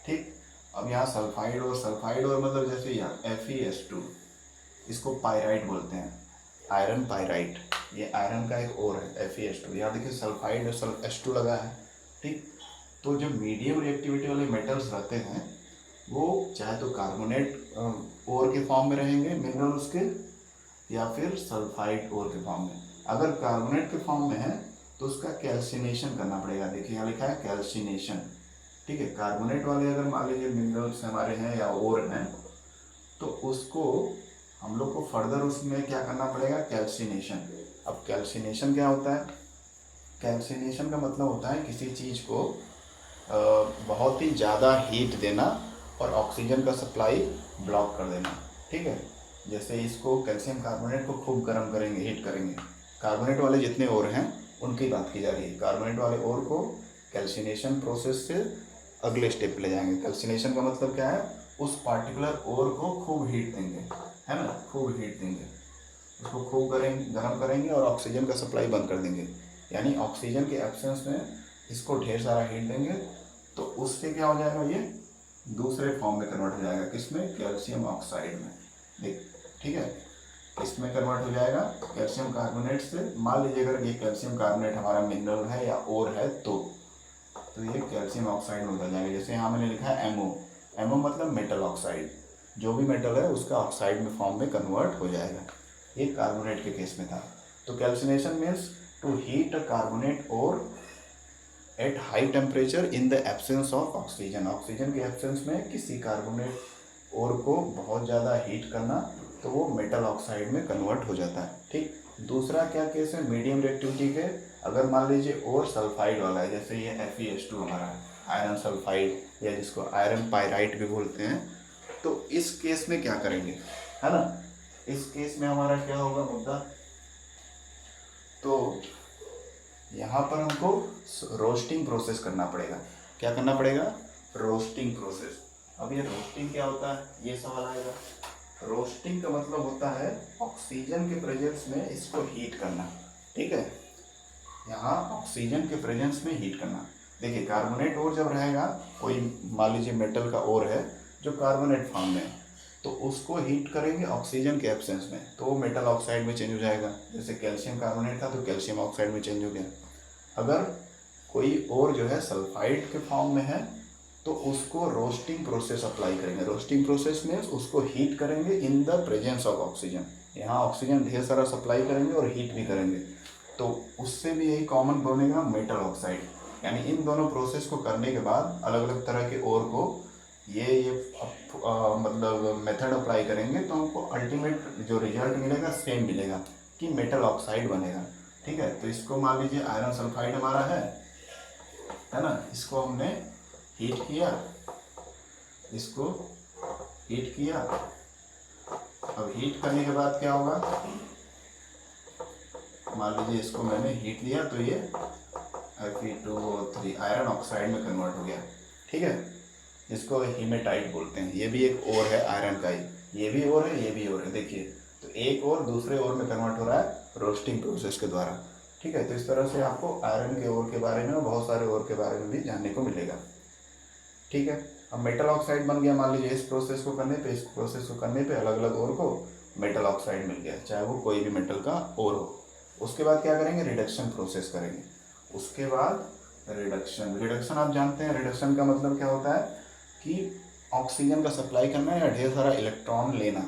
ठीक। अब यहाँ सल्फाइड और मतलब जैसे यहाँ FeS2, इसको पायराइट बोलते हैं, आयरन पायराइट, ये आयरन का एक और है FeS2। यहाँ देखिए सल्फाइड और H2 लगा है, ठीक। तो जो मीडियम रिएक्टिविटी वाले मेटल्स रहते हैं वो चाहे तो कार्बोनेट ओर के फॉर्म में रहेंगे मिनरल उसके, या फिर सल्फाइड ओर के फॉर्म में। अगर कार्बोनेट के फॉर्म में है तो उसका कैल्सिनेशन करना पड़ेगा। देखिए यहाँ लिखा है कैल्सिनेशन, ठीक है। कार्बोनेट वाले अगर मान लीजिए मिनरल्स हमारे हैं या ओर हैं तो उसको हम लोग को फर्दर उसमें क्या करना पड़ेगा, कैल्सिनेशन। अब कैल्सिनेशन क्या होता है? कैल्सिनेशन का मतलब होता है किसी चीज़ को बहुत ही ज़्यादा हीट देना और ऑक्सीजन का सप्लाई ब्लॉक कर देना, ठीक है। जैसे इसको कैल्शियम कार्बोनेट को खूब गर्म करेंगे, हीट करेंगे। कार्बोनेट वाले जितने ओर हैं उनकी बात की जा रही है। कार्बोनेट वाले ओर को कैल्सिनेशन प्रोसेस से अगले स्टेप पे ले जाएंगे। कैल्सिनेशन का मतलब क्या है? उस पार्टिकुलर ओर को खूब हीट देंगे, है ना, खूब हीट देंगे, उसको खूब गर्म करेंगे और ऑक्सीजन का सप्लाई बंद कर देंगे। यानी ऑक्सीजन के एब्सेंस में इसको ढेर सारा हीट देंगे, तो उससे क्या हो जाएगा, ये दूसरे फॉर्म में कन्वर्ट हो जाएगा। किसमें? कैल्शियम ऑक्साइड में, देख, ठीक है। इसमें कन्वर्ट हो जाएगा कैल्शियम कार्बोनेट से। मान लीजिए अगर ये कैल्शियम कार्बोनेट हमारा मिनरल है या ओर है तो ये कैल्शियम ऑक्साइड में बदल जाएगा। जैसे यहाँ मैंने लिखा है MO मतलब मेटल ऑक्साइड, जो भी मेटल है उसका ऑक्साइड में फॉर्म में कन्वर्ट हो जाएगा। ये कार्बोनेट के केस में था। तो calcination means to heat a carbonate ore at high temperature in the absence of oxygen. Oxygen के एब्सेंस में किसी कार्बोनेट और को बहुत ज़्यादा हीट करना, तो वो मेटल ऑक्साइड में कन्वर्ट हो जाता है, ठीक। दूसरा क्या केस है? मीडियम रिएक्टिविटी के, अगर मान लीजिए और सल्फाइड वाला है, जैसे ये FeS2 हमारा है, आयरन सल्फाइड या जिसको आयरन पायराइट भी बोलते हैं, तो इस केस में क्या करेंगे, है ना। इस केस में हमारा क्या होगा मुद्दा, तो यहाँ पर हमको रोस्टिंग प्रोसेस करना पड़ेगा। क्या करना पड़ेगा? Roasting process. अब ये रोस्टिंग क्या होता है, ये सवाल आएगा। रोस्टिंग का मतलब होता है ऑक्सीजन के प्रेजेंस में इसको हीट करना, ठीक है। यहाँ ऑक्सीजन के प्रेजेंस में हीट करना। देखिए कार्बोनेट ओर जब रहेगा, कोई मान लीजिए मेटल का ओर है जो कार्बोनेट फॉर्म में है, तो उसको हीट करेंगे ऑक्सीजन के एब्सेंस में, तो वो मेटल ऑक्साइड में चेंज हो जाएगा। जैसे कैल्शियम कार्बोनेट था तो कैल्शियम ऑक्साइड में चेंज हो गया। अगर कोई और जो है सल्फाइड के फॉर्म में है तो उसको रोस्टिंग प्रोसेस अप्लाई करेंगे। रोस्टिंग प्रोसेस में उसको हीट करेंगे in the presence of oxygen. यहाँ ऑक्सीजन ढेर सारा सप्लाई करेंगे और हीट भी करेंगे, तो उससे भी यही कॉमन बनेगा मेटल ऑक्साइड। यानी इन दोनों प्रोसेस को करने के बाद अलग अलग तरह के ओर को ये मतलब मेथड अप्लाई करेंगे तो हमको अल्टीमेट जो रिजल्ट मिलेगा सेम मिलेगा कि मेटल ऑक्साइड बनेगा, ठीक है। तो इसको मान लीजिए आयरन सल्फाइड हमारा है ना, इसको हमने हीट किया, इसको हीट किया। अब हीट करने के बाद क्या होगा, मान लीजिए इसको मैंने हीट लिया तो ये Fe2O3 आयरन ऑक्साइड में कन्वर्ट हो गया, ठीक है। इसको हीमेटाइट बोलते हैं। ये भी एक और है आयरन का ही, ये भी और है, ये भी और है। देखिए तो एक और दूसरे और में कन्वर्ट हो रहा है रोस्टिंग प्रोसेस के द्वारा, ठीक है। तो इस तरह से आपको आयरन के ओर के बारे में और बहुत सारे ओर के बारे में भी जानने को मिलेगा, ठीक है। अब मेटल ऑक्साइड बन गया, मान लीजिए इस प्रोसेस को करने पे अलग अलग ओर को मेटल ऑक्साइड मिल गया, चाहे वो कोई भी मेटल का ओर हो। उसके बाद क्या करेंगे? रिडक्शन प्रोसेस करेंगे। उसके बाद रिडक्शन आप जानते हैं, रिडक्शन का मतलब क्या होता है कि ऑक्सीजन का सप्लाई करना या ढेर सारा इलेक्ट्रॉन लेना।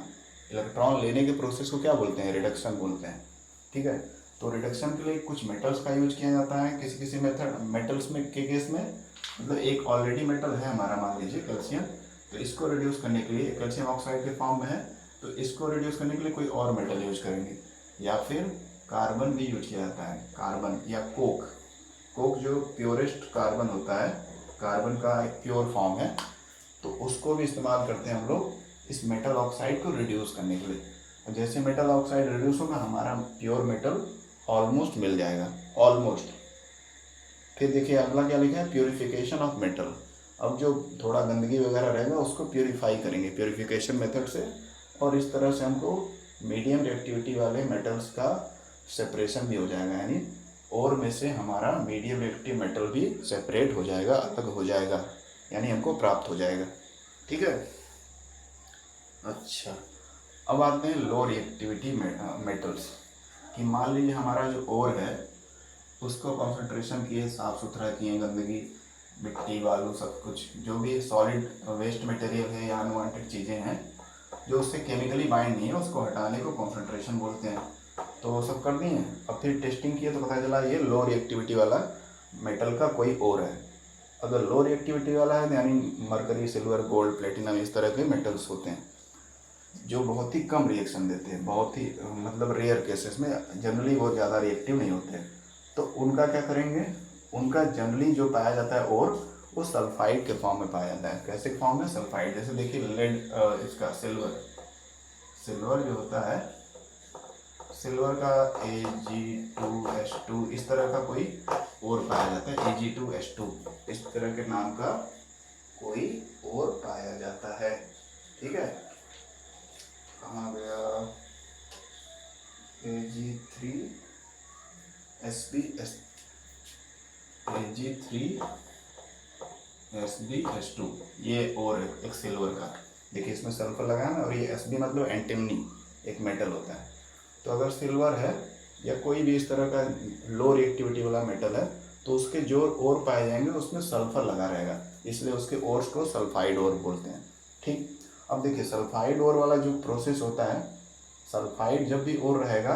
इलेक्ट्रॉन लेने के प्रोसेस को क्या बोलते हैं? रिडक्शन बोलते हैं, ठीक है। तो रिडक्शन के लिए कुछ मेटल्स का यूज किया जाता है किसी मेटल्स में के केस में, मतलब एक ऑलरेडी मेटल है हमारा, मान लीजिए कैल्शियम, तो इसको रिड्यूस करने के लिए कैल्शियम ऑक्साइड के फॉर्म में है, तो इसको रिड्यूस करने के लिए कोई और मेटल यूज करेंगे। या फिर कार्बन भी यूज किया जाता है, कार्बन या कोक जो प्योरेस्ट कार्बन होता है, कार्बन का एक प्योर फॉर्म है, तो उसको भी इस्तेमाल करते हैं हम लोग इस मेटल ऑक्साइड को रिड्यूस करने के लिए। और जैसे मेटल ऑक्साइड रिड्यूस होगा हमारा प्योर मेटल ऑलमोस्ट मिल जाएगा, ऑलमोस्ट। फिर देखिए अगला क्या लिखा है? Purification of metal. अब जो थोड़ा गंदगी वगैरह रहेगा उसको प्योरीफाई करेंगे प्योरीफिकेशन मेथड से, और इस तरह से हमको मीडियम रिएक्टिविटी वाले मेटल्स का सेपरेशन भी हो जाएगा, यानी और में से हमारा मीडियम रिएक्टिव मेटल भी सेपरेट हो जाएगा, अलग हो जाएगा, यानी हमको प्राप्त हो जाएगा। ठीक है। अच्छा, अब आते हैं लो रिएक्टिविटी मेटल्स कि मान लीजिए हमारा जो ओर है उसको कंसंट्रेशन किए, साफ़ सुथरा किए, गंदगी मिट्टी बालू सब कुछ जो भी सॉलिड वेस्ट मटेरियल है या अनवांटेड चीज़ें हैं जो उससे केमिकली बाइंड नहीं है उसको हटाने को कंसंट्रेशन बोलते हैं। तो वो सब कर दिए। अब फिर टेस्टिंग किए तो पता चला ये लो रिएक्टिविटी वाला मेटल का कोई और है। अगर लो रिएक्टिविटी वाला है यानी मरकरी, सिल्वर, गोल्ड, प्लेटिनम इस तरह के मेटल्स होते हैं जो बहुत ही कम रिएक्शन देते हैं, बहुत ही मतलब रेयर केसेस में, जनरली वो ज़्यादा रिएक्टिव नहीं होते हैं। तो उनका क्या करेंगे, उनका जनरली जो पाया जाता है और वो सल्फाइड के फॉर्म में पाया जाता है। कैसे फॉर्म में? सल्फाइड। जैसे देखिए लेड, इसका सिल्वर जो होता है, सिल्वर का Ag2S2 इस तरह का कोई और पाया जाता है, Ag2S2 इस तरह के नाम का कोई और पाया जाता है। ठीक है, कहाँ गया? Ag3SbS2 ये और एक सिल्वर का, देखिए इसमें सल्फर लगाया ना, और ये Sb मतलब एंटिमनी एक मेटल होता है। तो अगर सिल्वर है या कोई भी इस तरह का लो रिएक्टिविटी वाला मेटल है तो उसके जो और पाए जाएंगे उसमें सल्फर लगा रहेगा, इसलिए उसके ओर्स को सल्फाइड ओर बोलते हैं। ठीक, अब देखिए सल्फाइड ओर वाला जो प्रोसेस होता है, सल्फाइड जब भी ओर रहेगा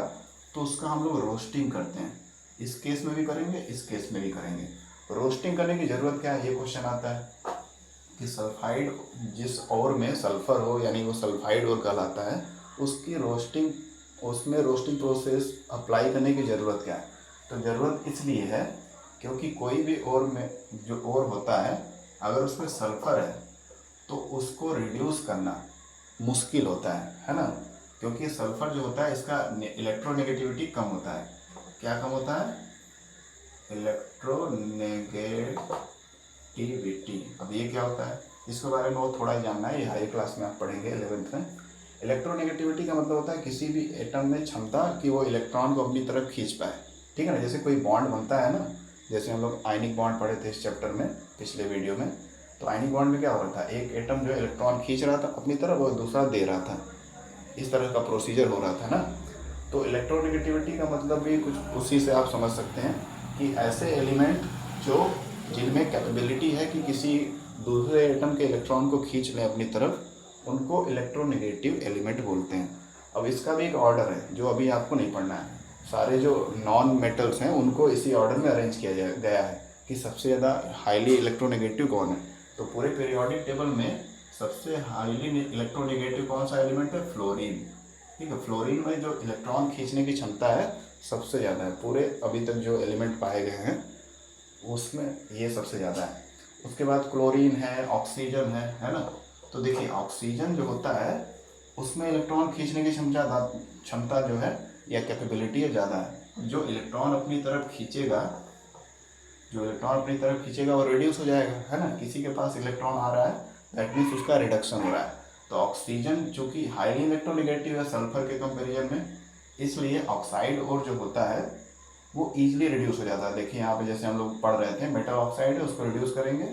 तो उसका हम लोग रोस्टिंग करते हैं। इस केस में भी करेंगे, इस केस में भी करेंगे। रोस्टिंग करने की ज़रूरत क्या है, ये क्वेश्चन आता है कि सल्फाइड जिस ओर में सल्फर हो यानी वो सल्फाइड ओर कहलाता है, उसकी रोस्टिंग, उसमें रोस्टिंग प्रोसेस अप्लाई करने की ज़रूरत क्या है? तो ज़रूरत इसलिए है क्योंकि कोई भी ओर में जो ओर होता है अगर उसमें सल्फर है तो उसको रिड्यूस करना मुश्किल होता है ना, क्योंकि सल्फर जो होता है इसका इलेक्ट्रोनेगेटिविटी कम होता है। क्या कम होता है? इलेक्ट्रोनेगेटिविटी। अब ये क्या होता है इसके बारे में वो थोड़ा ही जानना है, ये हाई क्लास में आप पढ़ेंगे 11th में। इलेक्ट्रोनेगेटिविटी का मतलब होता है किसी भी एटम में क्षमता कि वो इलेक्ट्रॉन को अपनी तरफ खींच पाए। ठीक है ना, जैसे कोई बॉन्ड बनता है ना, जैसे हम लोग आयनिक बॉन्ड पढ़े थे इस चैप्टर में पिछले वीडियो में। तो आयनिक बॉन्ड में क्या हो रहा था, एक एटम जो इलेक्ट्रॉन खींच रहा था अपनी तरफ और दूसरा दे रहा था, इस तरह का प्रोसीजर हो रहा था ना। तो इलेक्ट्रोनेगेटिविटी का मतलब भी कुछ उसी से आप समझ सकते हैं कि ऐसे एलिमेंट जो जिनमें कैपेबिलिटी है कि किसी दूसरे एटम के इलेक्ट्रॉन को खींच लें अपनी तरफ, उनको इलेक्ट्रोनेगेटिव एलिमेंट बोलते हैं। अब इसका भी एक ऑर्डर है जो अभी आपको नहीं पढ़ना है। सारे जो नॉन मेटल्स हैं उनको इसी ऑर्डर में अरेंज किया गया है कि सबसे ज़्यादा हाईली इलेक्ट्रोनेगेटिव कौन है। तो पूरे पीरियोडिक टेबल में सबसे हाईली इलेक्ट्रोनेगेटिव कौन सा एलिमेंट है? फ्लोरीन। ठीक है, फ्लोरीन में जो इलेक्ट्रॉन खींचने की क्षमता है सबसे ज़्यादा है, पूरे अभी तक जो एलिमेंट पाए गए हैं उसमें ये सबसे ज़्यादा है। उसके बाद क्लोरीन है, ऑक्सीजन है ना। तो देखिए ऑक्सीजन जो होता है उसमें इलेक्ट्रॉन खींचने की क्षमता जो है या कैपेबिलिटी है ज़्यादा है। जो इलेक्ट्रॉन अपनी तरफ खींचेगा वो रिड्यूस हो जाएगा, है ना। किसी के पास इलेक्ट्रॉन आ रहा है दैट मीन्स उसका रिडक्शन हो रहा है। तो ऑक्सीजन चूँकि हाईली इलेक्ट्रोनेगेटिव है सल्फर के कंपेरिजन में, इसलिए ऑक्साइड और जो होता है वो ईजिली रिड्यूस हो जाता है। देखिए यहाँ पे जैसे हम लोग पढ़ रहे थे मेटल ऑक्साइड है, उसको रिड्यूस करेंगे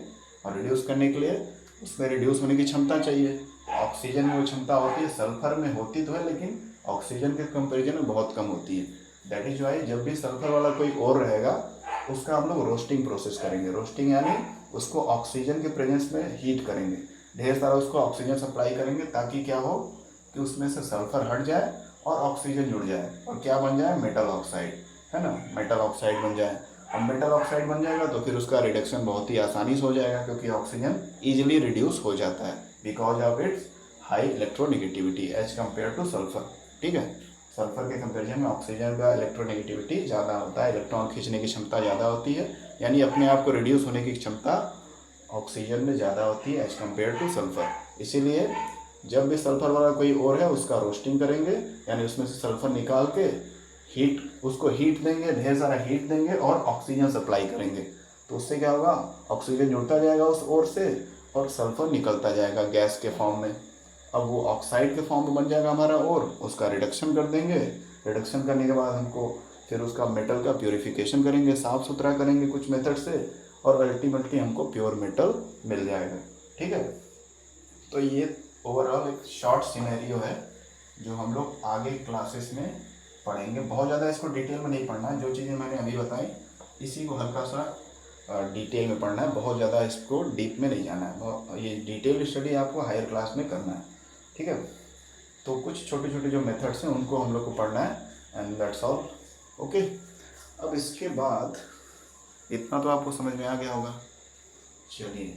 और रिड्यूस करने के लिए उसमें रिड्यूस होने की क्षमता चाहिए। ऑक्सीजन में वो क्षमता होती है, सल्फर में होती तो है लेकिन ऑक्सीजन के कंपेरिजन में बहुत कम होती है। दैट इज वाई जब भी सल्फर वाला कोई और रहेगा उसका हम लोग रोस्टिंग प्रोसेस करेंगे। रोस्टिंग यानी उसको ऑक्सीजन के प्रेजेंस में हीट करेंगे, ढेर सारा उसको ऑक्सीजन सप्लाई करेंगे ताकि क्या हो कि उसमें से सल्फर हट जाए और ऑक्सीजन जुड़ जाए और क्या बन जाए? मेटल ऑक्साइड, है ना। मेटल ऑक्साइड बन जाए। अब मेटल ऑक्साइड बन जाएगा तो फिर उसका रिडक्शन बहुत ही आसानी से हो जाएगा क्योंकि ऑक्सीजन ईजिली रिड्यूस हो जाता है because of its high electronegativity as compare to sulphur. ठीक है, सल्फर के कंपेरिजन में ऑक्सीजन का इलेक्ट्रोनेगेटिविटी ज़्यादा होता है, इलेक्ट्रॉन खींचने की क्षमता ज़्यादा होती है, यानी अपने आप को रिड्यूस होने की क्षमता ऑक्सीजन में ज़्यादा होती है एज कम्पेयर टू सल्फर। इसीलिए जब भी सल्फर वाला कोई और है उसका रोस्टिंग करेंगे, यानी उसमें से सल्फर निकाल के उसको हीट देंगे, ढेर सारा हीट देंगे और ऑक्सीजन सप्लाई करेंगे। तो उससे क्या होगा, ऑक्सीजन जुड़ता जाएगा उस ओर से और सल्फर निकलता जाएगा गैस के फॉर्म में। अब वो ऑक्साइड के फॉर्म में बन जाएगा हमारा और, उसका रिडक्शन कर देंगे। रिडक्शन करने के बाद हमको फिर उसका मेटल का प्योरीफिकेशन करेंगे, साफ़ सुथरा करेंगे कुछ मेथड से, और अल्टीमेटली हमको प्योर मेटल मिल जाएगा। ठीक है, तो ये ओवरऑल एक शॉर्ट सिनेरियो है जो हम लोग आगे क्लासेस में पढ़ेंगे। बहुत ज़्यादा इसको डिटेल में नहीं पढ़ना है, जो चीज़ें मैंने अभी बताई इसी को हल्का सा डिटेल में पढ़ना है, बहुत ज़्यादा इसको डीप में नहीं जाना है। ये डिटेल स्टडी आपको हायर क्लास में करना है। ठीक है, तो कुछ छोटे छोटे जो मेथड्स हैं उनको हम लोग को पढ़ना है, एंड दैट्स ऑल। ओके, अब इसके बाद इतना तो आपको समझ में आ गया होगा। चलिए,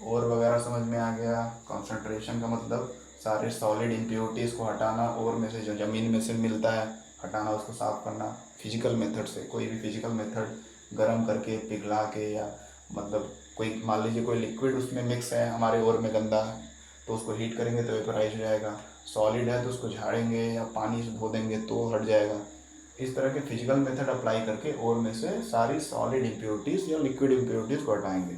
और वगैरह समझ में आ गया। कंसंट्रेशन का मतलब सारे सॉलिड इम्प्योरिटीज़ को हटाना, और में से जो ज़मीन में से मिलता है हटाना, उसको साफ़ करना फिजिकल मेथड से। कोई भी फिजिकल मेथड गर्म करके, पिघला के, या मतलब कोई मान लीजिए कोई लिक्विड उसमें मिक्स है हमारे ओर में गंदा, तो उसको हीट करेंगे तो वेपराइज हो जाएगा। सॉलिड है तो उसको झाड़ेंगे या पानी से धो देंगे तो हट जाएगा। इस तरह के फिजिकल मेथड अप्लाई करके ओर में से सारी सॉलिड इम्प्योरिटीज़ या लिक्विड इम्प्योरिटीज़ को हटाएंगे।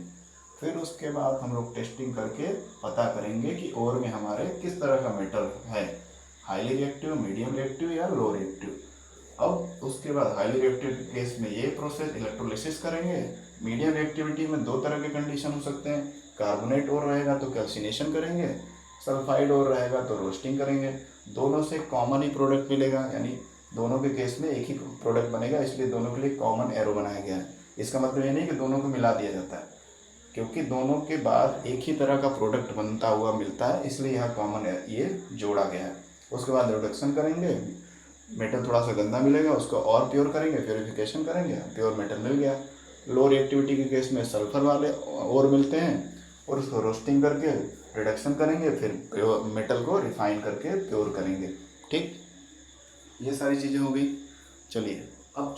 फिर उसके बाद हम लोग टेस्टिंग करके पता करेंगे कि ओर में हमारे किस तरह का मेटल है, हाईली रिएक्टिव, मीडियम रिएक्टिव या लो रिएक्टिव। अब उसके बाद हाईली रिएक्टिव के केस में ये प्रोसेस इलेक्ट्रोलिसिस करेंगे। मीडियम रिएक्टिविटी में दो तरह के कंडीशन हो सकते हैं, कार्बोनेट और रहेगा तो कैल्सिनेशन करेंगे, सल्फाइड और रहेगा तो रोस्टिंग करेंगे। दोनों से कॉमन ही प्रोडक्ट मिलेगा, यानी दोनों के केस में एक ही प्रोडक्ट बनेगा, इसलिए दोनों के लिए कॉमन एरो बनाया गया है। इसका मतलब ये नहीं कि दोनों को मिला दिया जाता है, क्योंकि दोनों के बाद एक ही तरह का प्रोडक्ट बनता हुआ मिलता है, इसलिए यहाँ कॉमन ये जोड़ा गया है। उसके बाद रिडक्शन करेंगे, मेटल थोड़ा सा गंदा मिलेगा उसको और प्योर करेंगे, प्योरीफिकेशन करेंगे, प्योर मेटल मिल गया। लो रिएक्टिविटी के केस में सल्फर वाले और मिलते हैं, और उसको रोस्टिंग करके रिडक्शन करेंगे, फिर प्योर मेटल को रिफाइन करके प्योर करेंगे। ठीक, ये सारी चीज़ें हो गई। चलिए